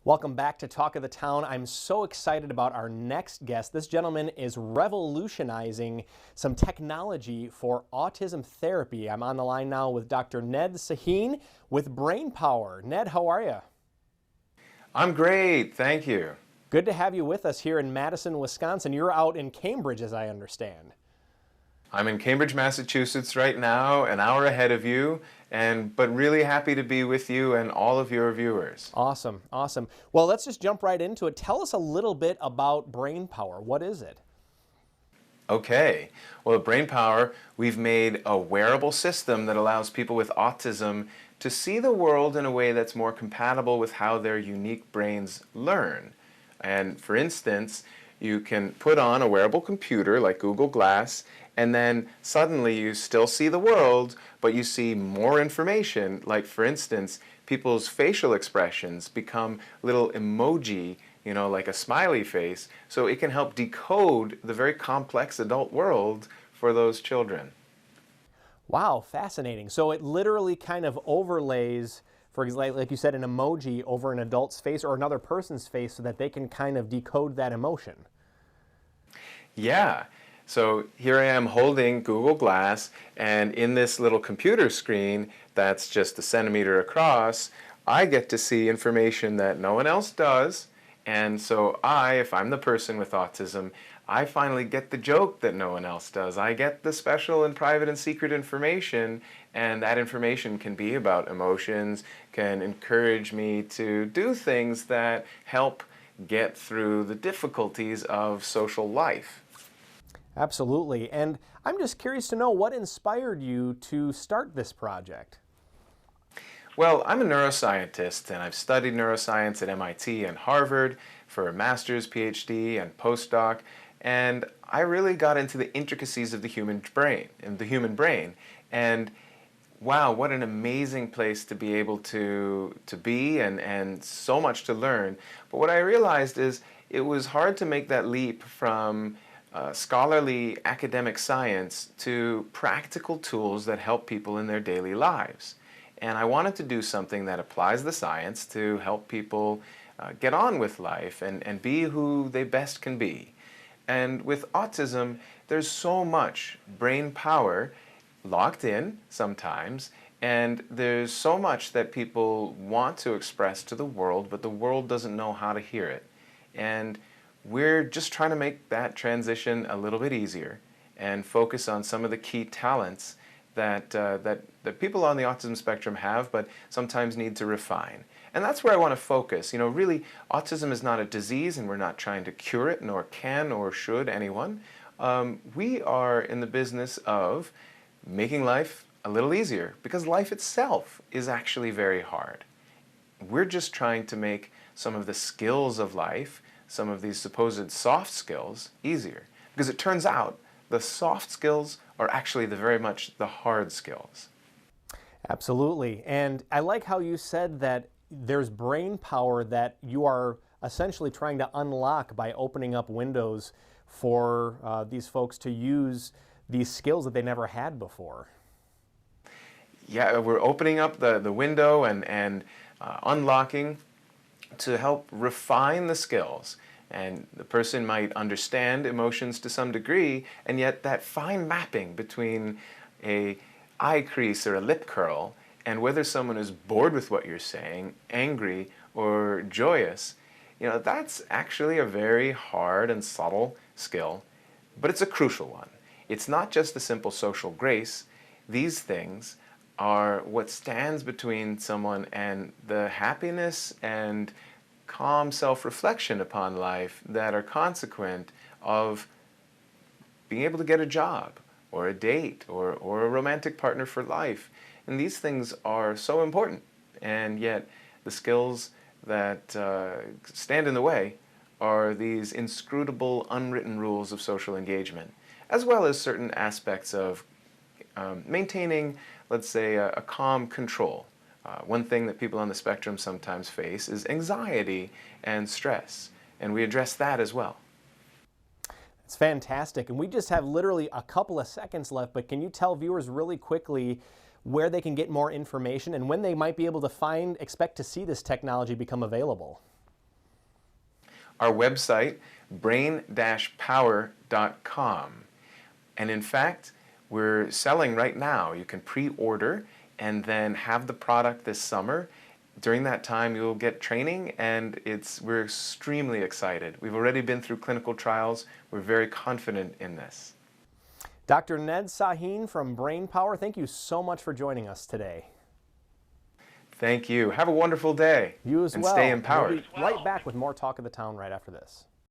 Welcome back to Talk of the Town. I'm so excited about our next guest. This gentleman is revolutionizing some technology for autism therapy. I'm on the line now with Dr. Ned Sahin with Brain Power. Ned, how are you? I'm great, thank you. Good to have you with us here in Madison, Wisconsin. You're out in Cambridge, as I understand. I'm in Cambridge, Massachusetts right now, an hour ahead of you, but really happy to be with you and all of your viewers. Awesome, awesome. Well, let's just jump right into it. Tell us a little bit about Brain Power. What is it? Okay, well at Brain Power, we've made a wearable system that allows people with autism to see the world in a way that's more compatible with how their unique brains learn. And for instance, you can put on a wearable computer like Google Glass, and then suddenly you still see the world, but you see more information. Like for instance, people's facial expressions become little emoji, like a smiley face, so it can help decode the very complex adult world for those children. Wow, fascinating. So it literally kind of overlays, for example, like you said, an emoji over an adult's face or another person's face so that they can kind of decode that emotion. Yeah. So here I am holding Google Glass, and in this little computer screen that's just a centimeter across, I get to see information that no one else does. And so if I'm the person with autism, I finally get the joke that no one else does. I get the special and private and secret information, and that information can be about emotions, can encourage me to do things that help get through the difficulties of social life. Absolutely. And I'm just curious to know what inspired you to start this project. Well, I'm a neuroscientist, and I've studied neuroscience at MIT and Harvard for a master's, PhD, and postdoc, and I really got into the intricacies of the human brain, and wow, what an amazing place to be able to be, and so much to learn. But what I realized is it was hard to make that leap from scholarly academic science to practical tools that help people in their daily lives. And I wanted to do something that applies the science to help people get on with life and be who they best can be. And with autism, there's so much brain power locked in sometimes, and there's so much that people want to express to the world, but the world doesn't know how to hear it. And we're just trying to make that transition a little bit easier and focus on some of the key talents that people on the autism spectrum have, but sometimes need to refine. And that's where I want to focus. Really, autism is not a disease, and we're not trying to cure it, nor can or should anyone. We are in the business of making life a little easier, because life itself is actually very hard. We're just trying to make some of the skills of life, some of these supposed soft skills, easier. Because it turns out the soft skills are actually very much the hard skills. Absolutely. And I like how you said that there's brain power that you are essentially trying to unlock by opening up windows for these folks to use these skills that they never had before. Yeah, we're opening up the window and unlocking to help refine the skills. And the person might understand emotions to some degree, and yet that fine mapping between an eye crease or a lip curl and whether someone is bored with what you're saying, angry, or joyous, that's actually a very hard and subtle skill, but it's a crucial one. It's not just the simple social grace. These things are what stands between someone and the happiness and calm self-reflection upon life that are consequent of being able to get a job or a date or a romantic partner for life. And these things are so important, and yet the skills that stand in the way are these inscrutable, unwritten rules of social engagement, as well as certain aspects of maintaining, let's say, a calm control. One thing that people on the spectrum sometimes face is anxiety and stress, and we address that as well. It's fantastic. And we just have literally a couple of seconds left, but can you tell viewers really quickly where they can get more information and when they might be able to expect to see this technology become available? our website, brain-power.com. And in fact, we're selling right now. You can pre-order and then have the product this summer. During that time, you'll get training, and we're extremely excited. We've already been through clinical trials. We're very confident in this. Dr. Ned Sahin from Brain Power, thank you so much for joining us today. Thank you. Have a wonderful day. You as and well. Stay empowered. We'll be right back with more Talk of the Town right after this.